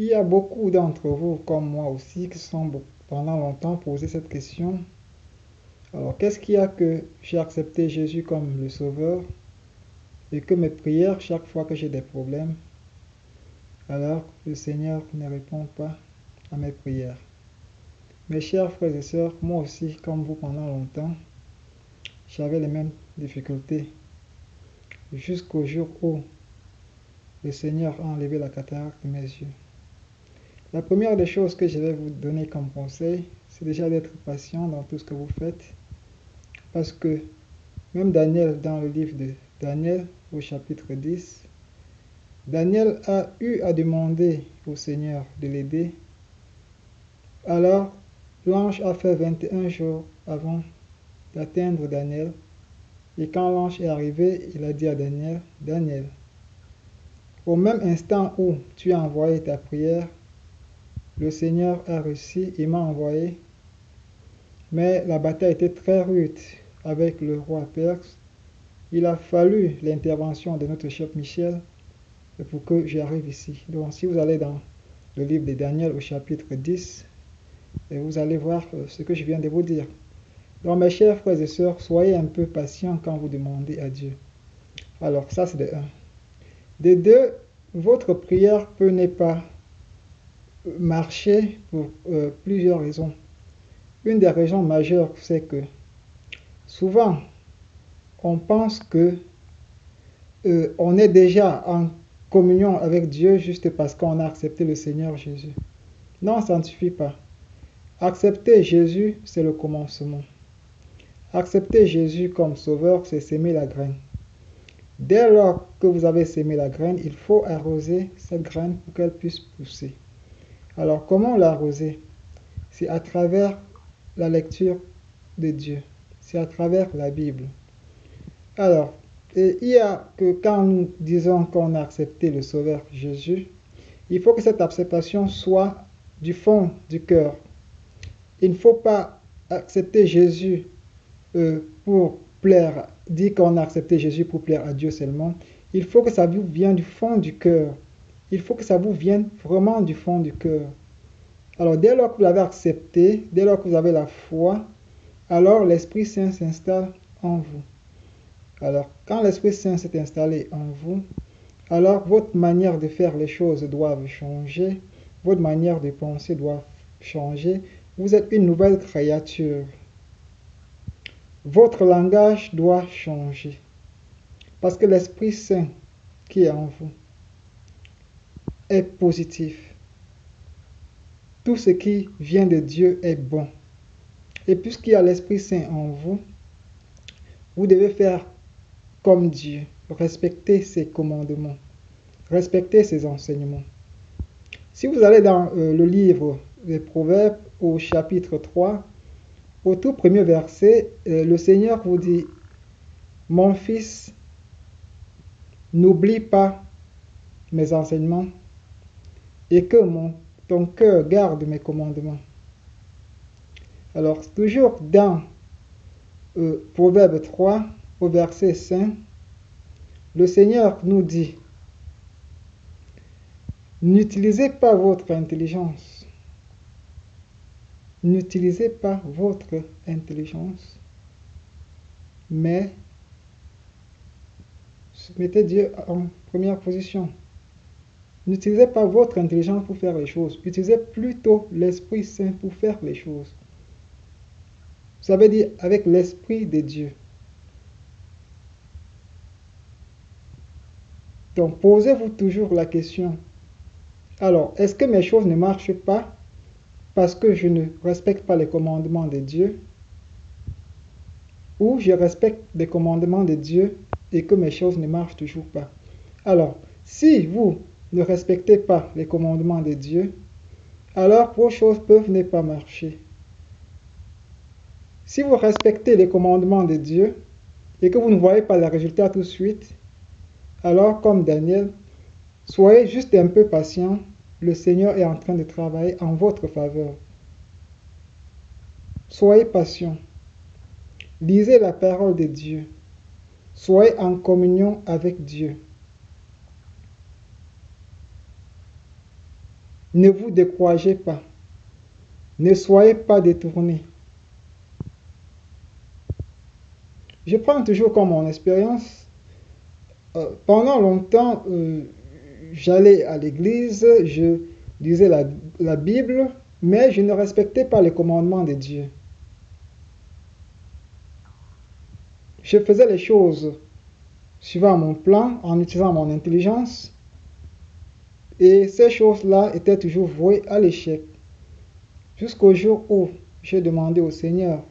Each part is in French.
Il y a beaucoup d'entre vous, comme moi aussi, qui se sont pendant longtemps posé cette question. Alors, qu'est-ce qui a que j'ai accepté Jésus comme le Sauveur et que mes prières, chaque fois que j'ai des problèmes, alors le Seigneur ne répond pas à mes prières? Mes chers frères et sœurs, moi aussi, comme vous pendant longtemps, j'avais les mêmes difficultés jusqu'au jour où le Seigneur a enlevé la cataracte de mes yeux. La première des choses que je vais vous donner comme conseil, c'est déjà d'être patient dans tout ce que vous faites. Parce que même Daniel, dans le livre de Daniel, au chapitre 10, Daniel a eu à demander au Seigneur de l'aider. Alors, l'ange a fait 21 jours avant d'atteindre Daniel. Et quand l'ange est arrivé, il a dit à Daniel, Daniel, au même instant où tu as envoyé ta prière, le Seigneur a réussi et m'a envoyé. Mais la bataille était très rude avec le roi perse. Il a fallu l'intervention de notre chef Michel pour que j'arrive ici. Donc si vous allez dans le livre de Daniel au chapitre 10, vous allez voir ce que je viens de vous dire. Donc mes chers frères et sœurs, soyez un peu patients quand vous demandez à Dieu. Alors ça c'est de 1. De 2, votre prière peut ne pas marcher pour plusieurs raisons. Une des raisons majeures, c'est que souvent, on pense que on est déjà en communion avec Dieu juste parce qu'on a accepté le Seigneur Jésus. Non, ça ne suffit pas. Accepter Jésus, c'est le commencement. Accepter Jésus comme sauveur, c'est s'aimer la graine. Dès lors que vous avez sémé la graine, il faut arroser cette graine pour qu'elle puisse pousser. Alors, comment l'arroser? C'est à travers la lecture de Dieu. C'est à travers la Bible. Alors, il y a que quand nous disons qu'on a accepté le Sauveur Jésus, il faut que cette acceptation soit du fond du cœur. Il ne faut pas accepter Jésus pour plaire, dire qu'on a accepté Jésus pour plaire à Dieu seulement. Il faut que ça vous vienne du fond du cœur. Il faut que ça vous vienne vraiment du fond du cœur. Alors, dès lors que vous l'avez accepté, dès lors que vous avez la foi, alors l'Esprit Saint s'installe en vous. Alors, quand l'Esprit Saint s'est installé en vous, alors votre manière de faire les choses doit changer, votre manière de penser doit changer. Vous êtes une nouvelle créature. Votre langage doit changer. Parce que l'Esprit Saint qui est en vous est positif. Tout ce qui vient de Dieu est bon. Et puisqu'il y a l'Esprit Saint en vous, vous devez faire comme Dieu, respecter ses commandements, respecter ses enseignements. Si vous allez dans le livre des Proverbes au chapitre 3, au tout premier verset, le Seigneur vous dit, « Mon fils, n'oublie pas mes enseignements et que ton cœur garde mes commandements. » Alors, toujours dans Proverbe 3, au verset 5, le Seigneur nous dit, n'utilisez pas votre intelligence. N'utilisez pas votre intelligence, mais mettez Dieu en première position. N'utilisez pas votre intelligence pour faire les choses. Utilisez plutôt l'Esprit Saint pour faire les choses. Ça veut dire avec l'Esprit de Dieu. Donc, posez-vous toujours la question. Alors, est-ce que mes choses ne marchent pas parce que je ne respecte pas les commandements de Dieu? Ou je respecte les commandements de Dieu et que mes choses ne marchent toujours pas? Alors, si vous ne respectez pas les commandements de Dieu, alors vos choses peuvent ne pas marcher. Si vous respectez les commandements de Dieu et que vous ne voyez pas les résultats tout de suite, alors comme Daniel, soyez juste un peu patient, le Seigneur est en train de travailler en votre faveur. Soyez patient. Lisez la parole de Dieu. Soyez en communion avec Dieu. Ne vous découragez pas. Ne soyez pas détournés. Je prends toujours comme mon expérience. Pendant longtemps, j'allais à l'église, je lisais la Bible, mais je ne respectais pas les commandements de Dieu. Je faisais les choses suivant mon plan, en utilisant mon intelligence, et ces choses-là étaient toujours vouées à l'échec. Jusqu'au jour où j'ai demandé au Seigneur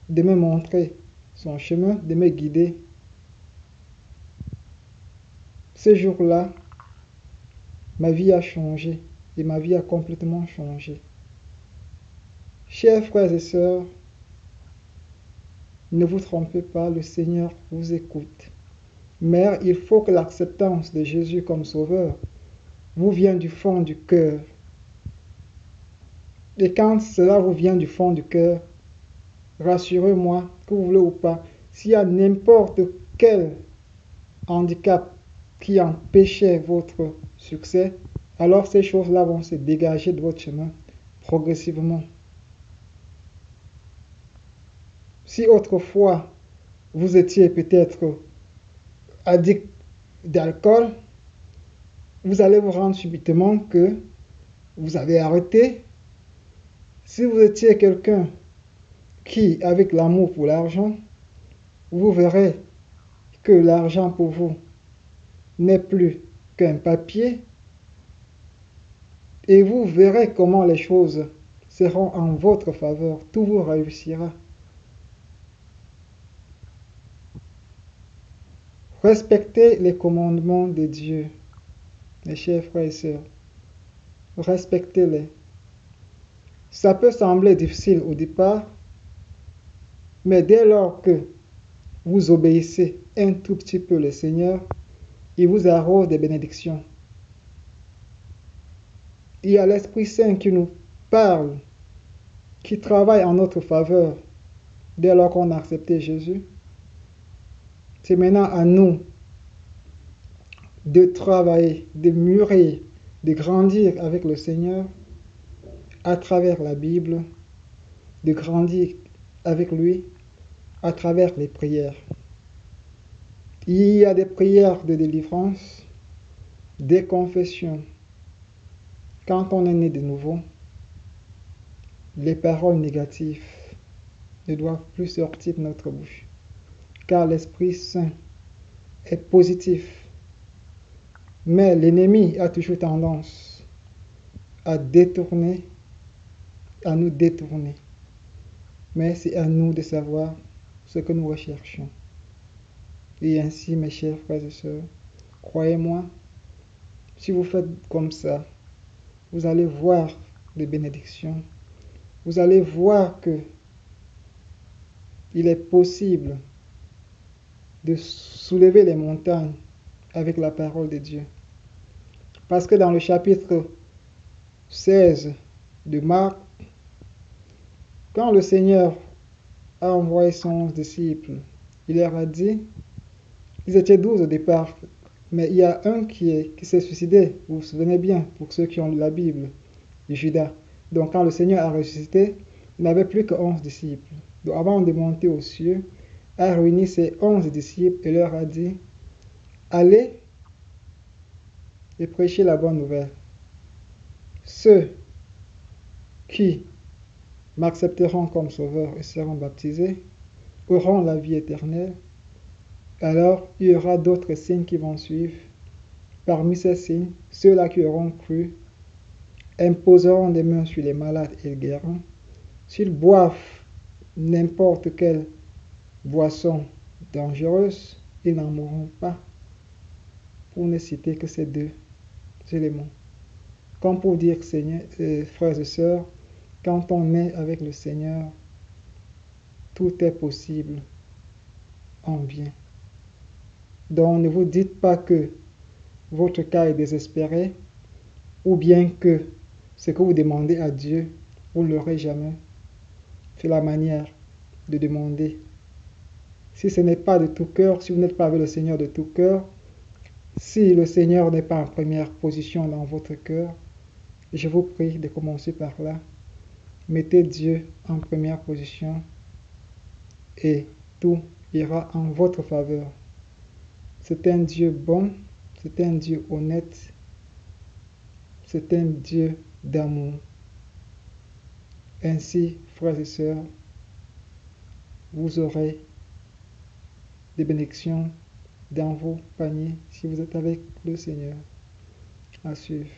de me montrer son chemin, de me guider. Ce jour-là, ma vie a changé et ma vie a complètement changé. Chers frères et sœurs, ne vous trompez pas, le Seigneur vous écoute. Mais il faut que l'acceptance de Jésus comme Sauveur vous vienne du fond du cœur. Et quand cela vous vient du fond du cœur, rassurez-moi, que vous voulez ou pas, s'il y a n'importe quel handicap qui empêchait votre succès, alors ces choses-là vont se dégager de votre chemin progressivement. Si autrefois vous étiez peut-être addict d'alcool, vous allez vous rendre subitement que vous avez arrêté. Si vous étiez quelqu'un qui, avec l'amour pour l'argent, vous verrez que l'argent pour vous n'est plus qu'un papier et vous verrez comment les choses seront en votre faveur. Tout vous réussira. Respectez les commandements de Dieu, mes chers frères et sœurs. Respectez-les. Ça peut sembler difficile au départ, mais dès lors que vous obéissez un tout petit peu le Seigneur, il vous arrose des bénédictions. Il y a l'Esprit Saint qui nous parle, qui travaille en notre faveur dès lors qu'on a accepté Jésus. C'est maintenant à nous de travailler, de mûrir, de grandir avec le Seigneur à travers la Bible, de grandir avec lui à travers les prières. Il y a des prières de délivrance, des confessions. Quand on est né de nouveau, les paroles négatives ne doivent plus sortir de notre bouche, car l'Esprit Saint est positif. Mais l'ennemi a toujours tendance à nous détourner. Mais c'est à nous de savoir ce que nous recherchons. Et ainsi, mes chers frères et sœurs, croyez-moi, si vous faites comme ça, vous allez voir les bénédictions. Vous allez voir que il est possible de soulever les montagnes avec la parole de Dieu. Parce que dans le chapitre 16 de Marc, quand le Seigneur a envoyé son disciples, il leur a dit, ils étaient 12 au départ, mais il y a un qui s'est suicidé, vous vous souvenez bien, pour ceux qui ont lu la Bible, Judas. Donc quand le Seigneur a ressuscité, il n'avait plus que 11 disciples. Donc avant de monter aux cieux, il a réuni ses 11 disciples et leur a dit, allez et prêchez la bonne nouvelle. Ceux qui m'accepteront comme sauveur et seront baptisés auront la vie éternelle. Alors il y aura d'autres signes qui vont suivre. Parmi ces signes, ceux-là qui auront cru imposeront des mains sur les malades et les guériront. S'ils boivent n'importe quelle boisson dangereuse, ils n'en mourront pas. Pour ne citer que ces deux éléments. Comme pour dire, frères et sœurs, quand on est avec le Seigneur, tout est possible en bien. Donc ne vous dites pas que votre cas est désespéré, ou bien que ce que vous demandez à Dieu, vous ne l'aurez jamais. C'est la manière de demander. Si ce n'est pas de tout cœur, si vous n'êtes pas avec le Seigneur de tout cœur, si le Seigneur n'est pas en première position dans votre cœur, Je vous prie de commencer par là. Mettez Dieu en première position et tout ira en votre faveur. C'est un Dieu bon, c'est un Dieu honnête, c'est un Dieu d'amour. Ainsi, frères et sœurs, vous aurez des bénédictions dans vos paniers si vous êtes avec le Seigneur. À suivre.